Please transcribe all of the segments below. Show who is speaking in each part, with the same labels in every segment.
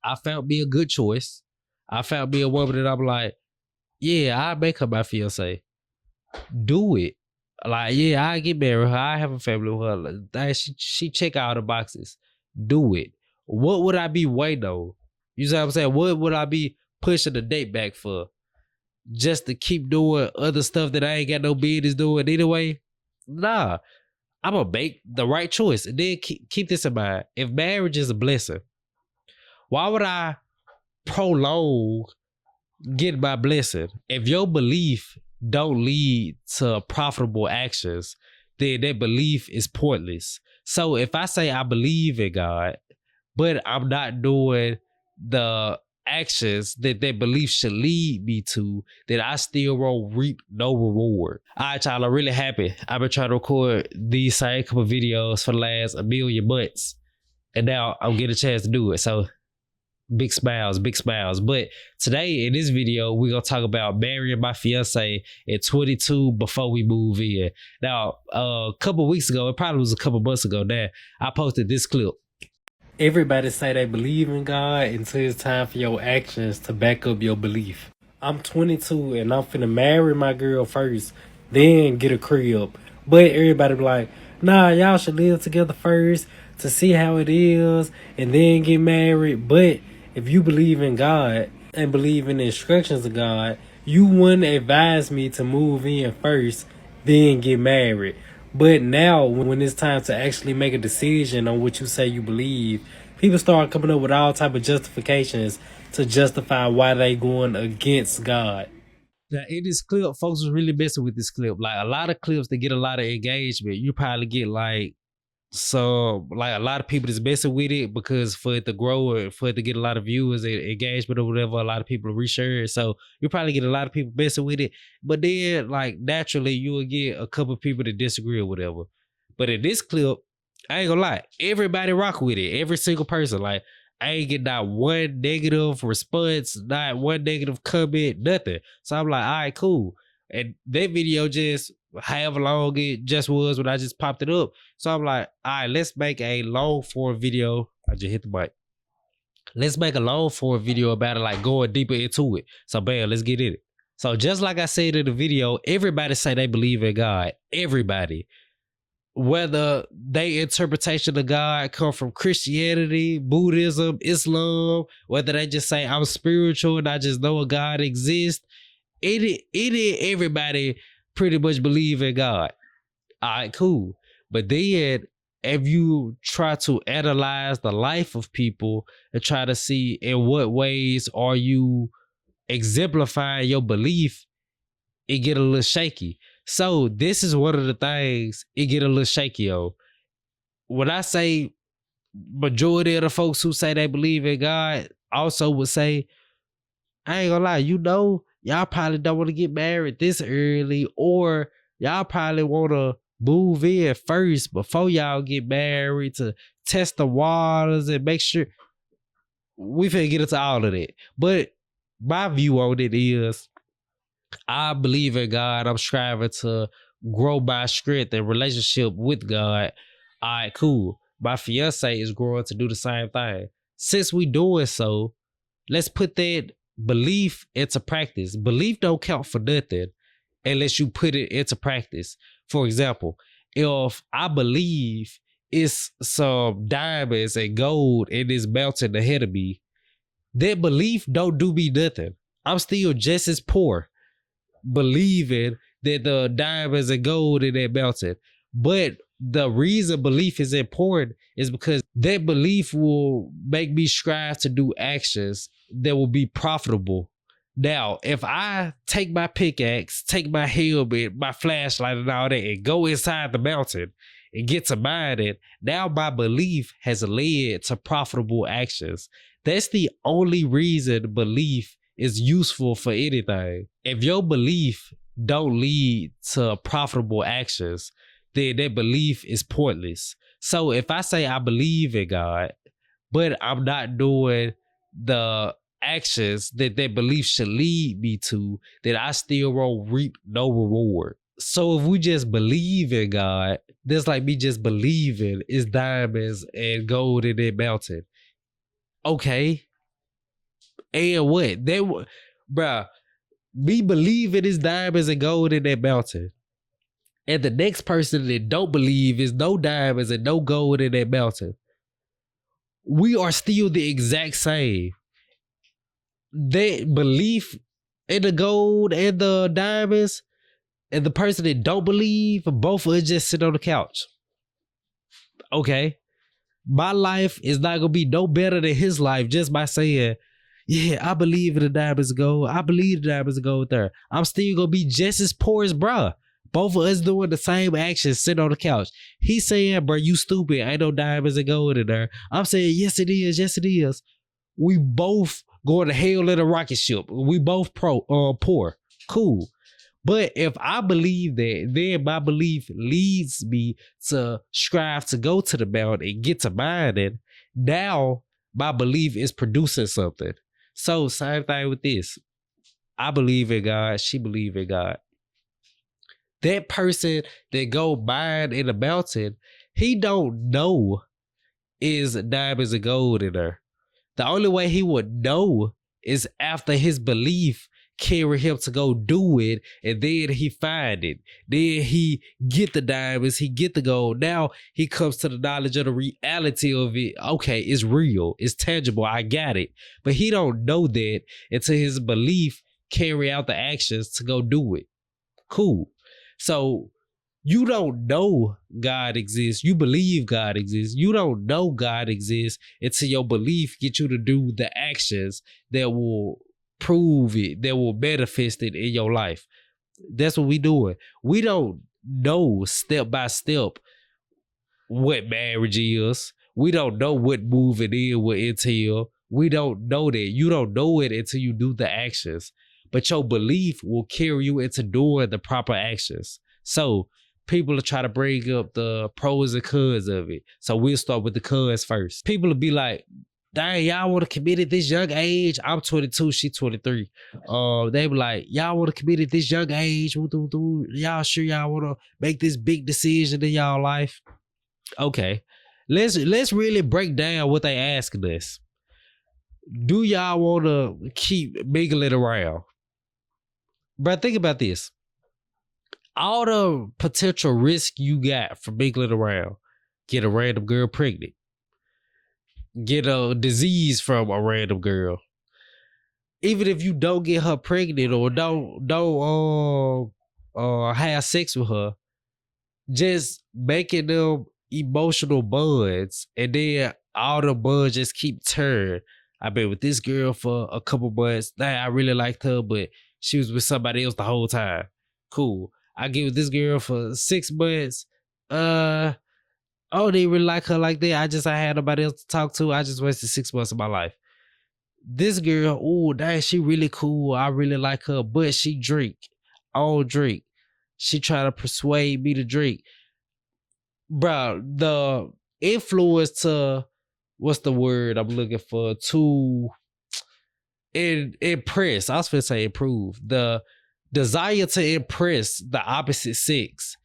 Speaker 1: I found me a good choice. I found me a woman that I'm like, yeah, I make her my fiance. Do it. Like, yeah, I get married her. I have a family with her. Like, she check all the boxes. Do it. What would I be waiting on? You see what I'm saying? What would I be pushing the date back for? Just to keep doing other stuff that I ain't got no business doing anyway? Nah. I'm gonna make the right choice. And then keep this in mind. If marriage is a blessing, why would I prolong getting my blessing? If your belief don't lead to profitable actions, then that belief is pointless. So if I say I believe in God, but I'm not doing the actions that belief should lead me to, then I still won't reap no reward. All right, y'all, I'm really happy. I've been trying to record these same couple videos for the last 1 million months, and now I'm getting a chance to do it. So big smiles, big smiles. But today in this video, we're going to talk about marrying my fiance at 22 before we move in. Now, a couple weeks ago, it probably was a couple months ago now, I posted this clip. Everybody say they believe in God until it's time for your actions to back up your belief. I'm 22 and I'm finna marry my girl first, then get a crib. But everybody be like, nah, y'all should live together first to see how it is and then get married. But if you believe in God and believe in the instructions of God, you wouldn't advise me to move in first, then get married. But now, when it's time to actually make a decision on what you say you believe, people start coming up with all type of justifications to justify why they going against God. Now, in this clip, folks was really messing with this clip. Like, a lot of clips that get a lot of engagement, you probably get like a lot of people that's messing with it because for it to grow or for it to get a lot of viewers and engagement or whatever, a lot of people reshare it. So you probably get a lot of people messing with it. But then, like, naturally, you will get a couple of people that disagree or whatever. But in this clip, I ain't gonna lie, everybody rock with it. Every single person. Like, I ain't get not one negative response, not one negative comment, nothing. So I'm like, all right, cool. And that video just however long it just was when I just popped it up. So I'm like, all right, let's make a long form video. I just hit the mic. Let's make a long form video about it, like going deeper into it. So bam, let's get in it. So just like I said in the video, everybody say they believe in God. Everybody. Whether their interpretation of God come from Christianity, Buddhism, Islam, whether they just say I'm spiritual and I just know a God exists, everybody pretty much believe in God. All right, cool. But then if you try to analyze the life of people and try to see in what ways are you exemplifying your belief, it get a little shaky. So this is one of the things it get a little shaky on. When I say majority of the folks who say they believe in God also would say, I ain't gonna lie, y'all probably don't want to get married this early, or y'all probably want to move in first before y'all get married to test the waters and make sure. We finna get into all of that. But my view on it is, I believe in God. I'm striving to grow my strength and relationship with God. All right, cool. My fiance is growing to do the same thing. Since we doing so, let's put that belief into practice. Belief don't count for nothing unless you put it into practice. For example, if I believe it's some diamonds and gold in this mountain ahead of me, that belief don't do me nothing. I'm still just as poor believing that the diamonds and gold in that mountain. But the reason belief is important is because that belief will make me strive to do actions that will be profitable. Now, if I take my pickaxe, take my helmet, my flashlight and all that and go inside the mountain and get to mining, now my belief has led to profitable actions. That's the only reason belief is useful for anything. If your belief don't lead to profitable actions, then that belief is pointless. So if I say I believe in God, but I'm not doing the actions that belief should lead me to, then I still won't reap no reward. So if we just believe in God, that's like me just believing it's diamonds and gold in that mountain. Okay, And what? Bruh, me believing it's diamonds and gold in that mountain. And the next person that don't believe is no diamonds and no gold in that mountain. We are still the exact same. That belief in the gold and the diamonds and the person that don't believe, both of us just sit on the couch. Okay. My life is not going to be no better than his life just by saying, yeah, I believe in the diamonds and gold. I believe the diamonds and gold there. I'm still going to be just as poor as bruh. Both of us doing the same actions, sitting on the couch. He's saying, bro, you stupid. Ain't no diamonds and gold in there. I'm saying, yes, it is. Yes, it is. We both going to hell in a rocket ship. We both poor. Cool. But if I believe that, then my belief leads me to strive to go to the mountain and get to mining. Now, my belief is producing something. So, same thing with this. I believe in God. She believe in God. That person that go mine in the mountain, he don't know is diamonds and gold in there. The only way he would know is after his belief carry him to go do it, and then he find it. Then he get the diamonds, he get the gold. Now he comes to the knowledge of the reality of it. Okay, it's real, it's tangible, I got it. But he don't know that until his belief carry out the actions to go do it. Cool. So you don't know God exists. You believe God exists. You don't know God exists until your belief get you to do the actions that will prove it, that will manifest it in your life. That's what we doing. We don't know step by step what marriage is. We don't know what moving in will entail. We don't know that. You don't know it until you do the actions. But your belief will carry you into doing the proper actions. So people will try to bring up the pros and cons of it. So we'll start with the cons first. People will be like, dang, y'all want to commit at this young age? I'm 22, she 23. They be like, y'all want to commit at this young age? Y'all sure y'all want to make this big decision in y'all life? Okay, let's really break down what they asking us. Do y'all want to keep mingling around? But think about this. All the potential risk you got from mingling around. Get a random girl pregnant. Get a disease from a random girl. Even if you don't get her pregnant or don't have sex with her, just making them emotional bonds, and then all the bonds just keep turning. I've been with this girl for a couple months. Nah, I really liked her, but she was with somebody else the whole time. Cool. I get with this girl for 6 months. I didn't really like her like that. I had nobody else to talk to. I just wasted 6 months of my life. This girl, oh, dang, she really cool. I really like her, but she drink. I don't drink. She try to persuade me to drink. Bro, the influence to, what's the word I'm looking for? To impress. I was going to say improve. The desire to impress the opposite sex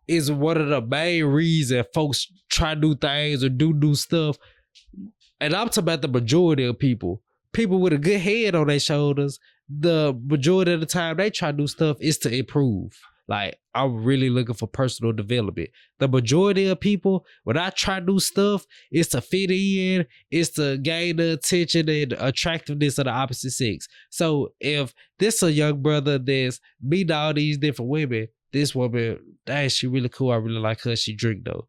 Speaker 1: is one of the main reasons folks try new things or do new stuff. And I'm talking about the majority of people. People with a good head on their shoulders, the majority of the time they try new stuff is to improve. Like, I'm really looking for personal development. The majority of people, when I try new stuff, it's to fit in, it's to gain the attention and attractiveness of the opposite sex. So if this a young brother that's meeting all these different women, this woman, dang, she really cool. I really like her. She drink though.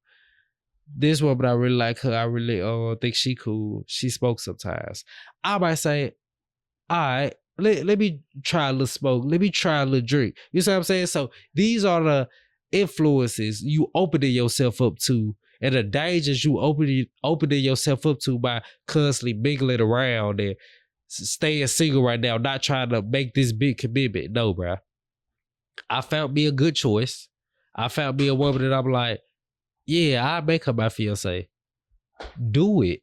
Speaker 1: This woman, I really like her. I really think she cool. She smokes sometimes. I might say, all right, let me try a little smoke. Let me try a little drink. You see what I'm saying? So these are the influences you opening yourself up to, and the dangers you opening yourself up to by constantly mingling around and staying single right now, not trying to make this big commitment. No, bro. I found me a good choice. I found me a woman that I'm like, yeah, I make her my fiance. Do it.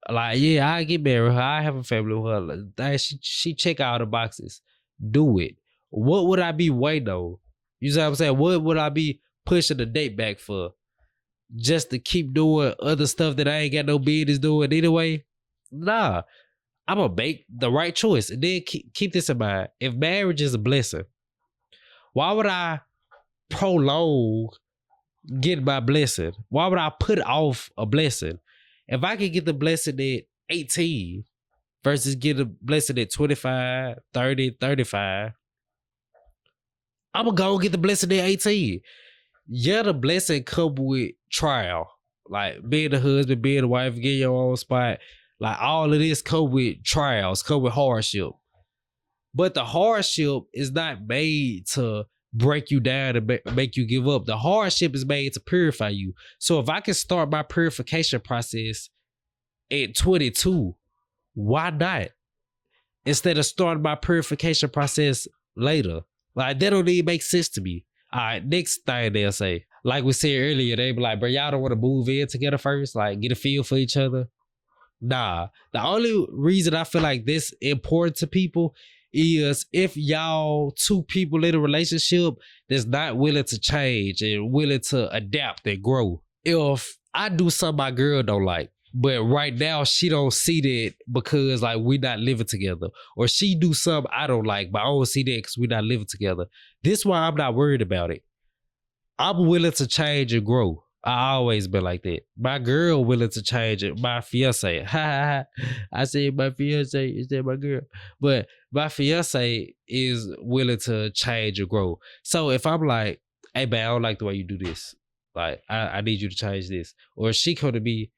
Speaker 1: Like, yeah, I get married her. I have a family with her. She check out the boxes. Do it. What would I be waiting on? You see what I'm saying? What would I be pushing the date back for? Just to keep doing other stuff that I ain't got no business doing anyway? Nah. I'm gonna make the right choice. And then keep this in mind. If marriage is a blessing, why would I prolong getting my blessing? Why would I put off a blessing? If I could get the blessing at 18 versus get a blessing at 25, 30, 35, I'm gonna go get the blessing at 18. Yeah, the blessing come with trial. Like being the husband, being the wife, getting your own spot. Like all of this come with trials, come with hardship. But the hardship is not made to break you down and make you give up. The hardship is made to purify you. So if I can start my purification process at 22, why not? Instead of starting my purification process later. Like, that don't even make sense to me. All right, next thing they'll say. Like we said earlier, they be like, bro, y'all don't want to move in together first? Like, get a feel for each other? Nah. The only reason I feel like this important to people is if y'all two people in a relationship that's not willing to change and willing to adapt and grow. If I do something my girl don't like, but right now she don't see that because like we not living together, or she do something I don't like, but I don't see that because we not living together. This is why I'm not worried about it. I'm willing to change and grow. I always been like that. My girl willing to change it. My fiance, I say my fiance instead of my girl, but my fiance is willing to change and grow. So if I'm like, hey man, I don't like the way you do this. Like I need you to change this, or she come to me,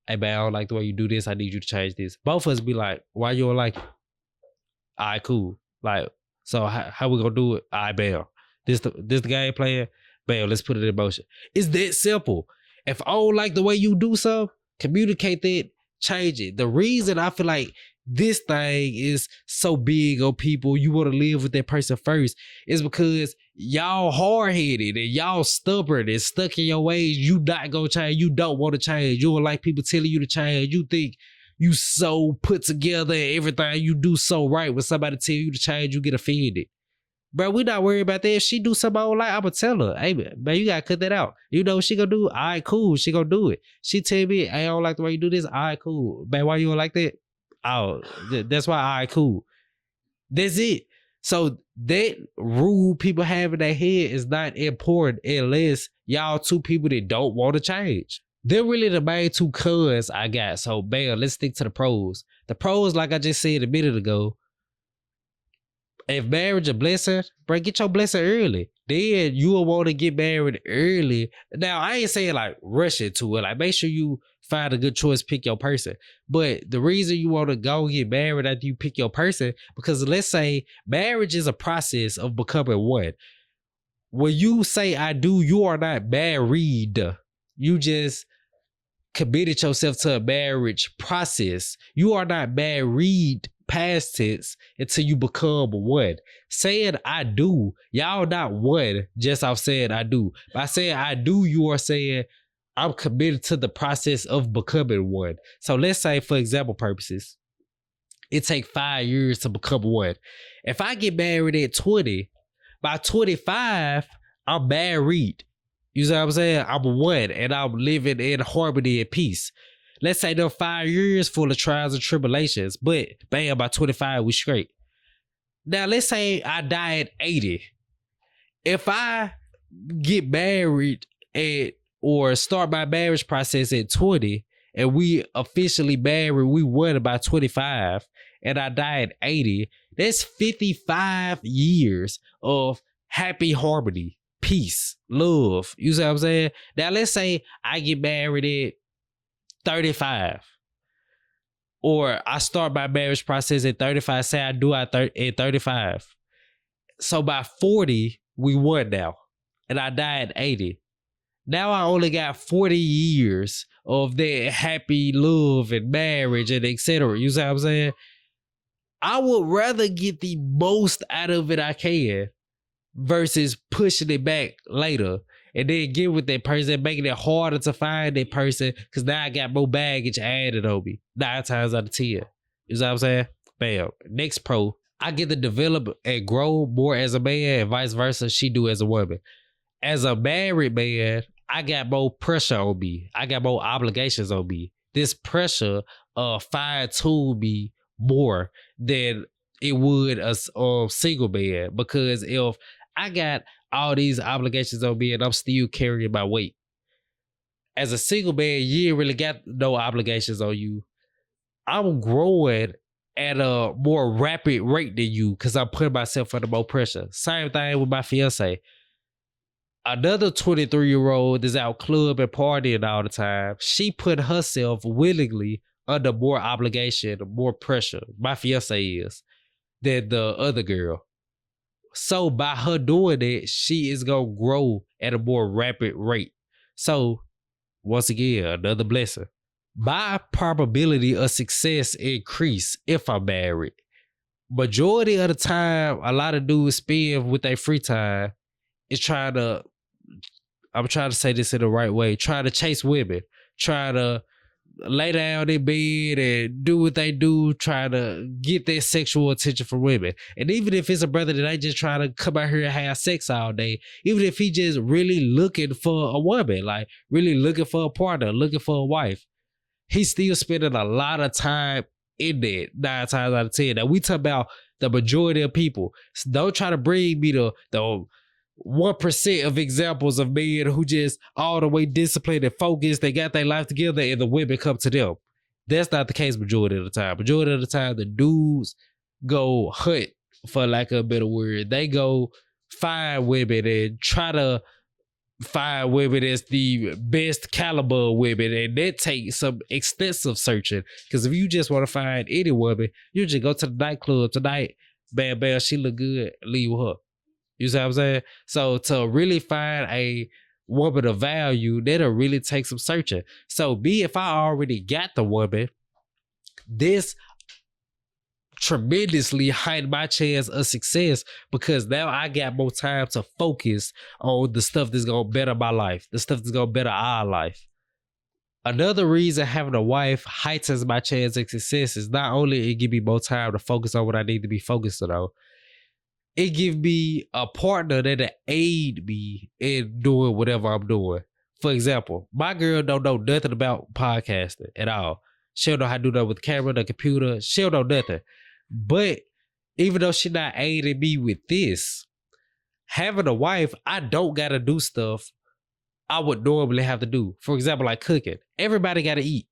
Speaker 1: hey man, I don't like the way you do this. I need you to change this. Both of us be like, why you don't like it? All right, cool. Like, so how we gonna do it? All right, bam. This the game plan. Bam, let's put it in motion. It's that simple. If I don't like the way you do something, communicate that, change it. The reason I feel like this thing is so big on people, you want to live with that person first, is because y'all hard-headed and y'all stubborn and stuck in your ways. You not gonna change. You don't want to change. You don't like people telling you to change. You think you so put together and everything you do so right. When somebody tell you to change, you get offended. Bro, we not worried about that. If she do something I don't like, I'ma tell her, hey man, you gotta cut that out. You know what she gonna do? All right, cool. She gonna do it. She tell me, hey, I don't like the way you do this. All right, cool. Man, why you don't like that? Oh, that's why. All right, cool. That's it. So that rule people have in their head is not important unless y'all two people that don't want to change. They're really the main two cons I got. So, man, let's stick to the pros. The pros, like I just said a minute ago, if marriage a blessing, bro, get your blessing early. Then you will want to get married early. Now, I ain't saying like rush into it. Like, make sure you find a good choice, pick your person. But the reason you want to go get married after you pick your person, because let's say marriage is a process of becoming one. When you say I do, you are not married. You just committed yourself to a marriage process. You are not married past tense until you become one. Saying I do, y'all not one just off saying I do. By saying I do, you are saying I'm committed to the process of becoming one. So let's say, for example purposes, it takes 5 years to become one. If I get married at 20, by 25, I'm married. You see what I'm saying? I'm one and I'm living in harmony and peace. Let's say they're 5 years full of trials and tribulations, but bam, by 25, we straight. Now, let's say I die at 80. If I get married or start my marriage process at 20 and we officially married, we won by 25, and I die at 80, that's 55 years of happy harmony, peace, love. You see what I'm saying? Now, let's say I get married at 35, or I start my marriage process at 35. Say I do at 35. So by 40, we won now, and I die at 80. Now I only got 40 years of that happy love and marriage and etc. You see what I'm saying? I would rather get the most out of it I can versus pushing it back later and then get with that person, making it harder to find that person because now I got more baggage added on me 9 times out of 10. You know what I'm saying? Bam. Next pro, I get to develop and grow more as a man and vice versa, she do as a woman. As a married man, I got more pressure on me. I got more obligations on me. This pressure fine-tune me more than it would a single man. Because if I got all these obligations on me and I'm still carrying my weight, as a single man, you ain't really got no obligations on you. I'm growing at a more rapid rate than you because I'm putting myself under more pressure. Same thing with my fiance. Another 23-year-old is out club and partying all the time. She put herself willingly under more obligation, more pressure. My fiance is than the other girl. So by her doing it, she is gonna grow at a more rapid rate. So once again, another blessing. My probability of success increase if I'm married. Majority of the time, a lot of dudes spend with their free time is I'm trying to say this in the right way, trying to chase women, trying to lay down in bed and do what they do, trying to get their sexual attention from women. And even if it's a brother that ain't just trying to come out here and have sex all day, even if he just really looking for a woman, like really looking for a partner, looking for a wife, he's still spending a lot of time in that 9 times out of 10. Now we talk about the majority of people. So don't try to bring me the 1% of examples of men who just all the way disciplined and focused, they got their life together and the women come to them. That's not the case majority of the time. Majority of the time, the dudes go hunt, for lack of a better word. They go find women and try to find women that's the best caliber of women, and that takes some extensive searching. Because if you just want to find any woman, you just go to the nightclub tonight, bam, bam, she look good, leave with her. You see what I'm saying? So to really find a woman of value, that'll really take some searching. So if I already got the woman, this tremendously heightened my chance of success because now I got more time to focus on the stuff that's going to better my life, the stuff that's going to better our life. Another reason having a wife heightens my chance of success is not only it give me more time to focus on what I need to be focused on, it give me a partner that'll aid me in doing whatever I'm doing. For example, my girl don't know nothing about podcasting at all. She don't know how to do that with the camera, the computer. She don't know nothing. But even though she not aiding me with this, having a wife, I don't got to do stuff I would normally have to do. For example, like cooking. Everybody got to eat.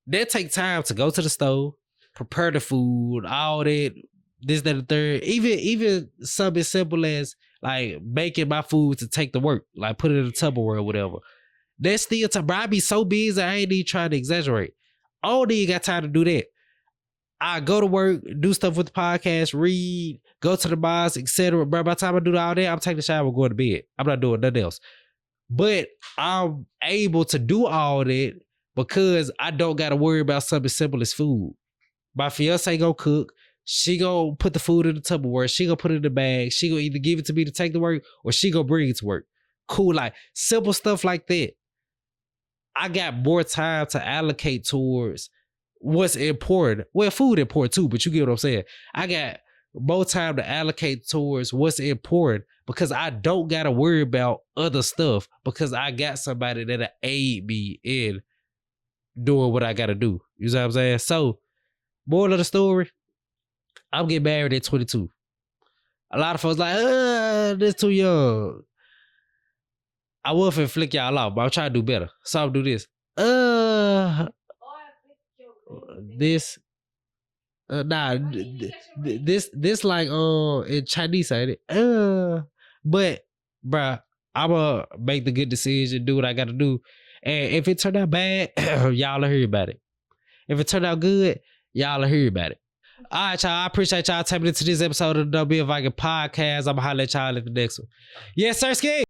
Speaker 1: That take time to go to the stove, prepare the food, all that, this, that, and the third. Even something as simple as like making my food to take to work, like put it in a Tupperware or whatever. That's still time. Bro, I be so busy, I ain't even trying to exaggerate. I don't even got time to do that. I go to work, do stuff with the podcast, read, go to the bars, etc. Bro, by the time I do all that, I'm taking a shower, going to bed. I'm not doing nothing else. But I'm able to do all that because I don't got to worry about something simple as food. My fiance gonna cook. She gonna put the food in the Tupperware. She gonna put it in the bag. She gonna either give it to me to take to work or she gonna bring it to work. Cool, like simple stuff like that. I got more time to allocate towards what's important. Well, food important too, but you get what I'm saying. I got more time to allocate towards what's important because I don't gotta worry about other stuff because I got somebody that'll aid me in doing what I gotta do. You know what I'm saying? So, moral of the story, I'm getting married at 22. A lot of folks like, this too young. I was finna flick y'all off, but I'm trying to do better. So I'll do this. This this like in Chinese, ain't it? But bruh, I'ma make the good decision, do what I gotta do. And if it turned out bad, y'all will hear about it. If it turned out good, y'all will hear about it. All right, y'all. I appreciate y'all tapping into this episode of the Dontbeaviking podcast. I'm gonna holler at y'all at the next one. Yes, sir, Ski.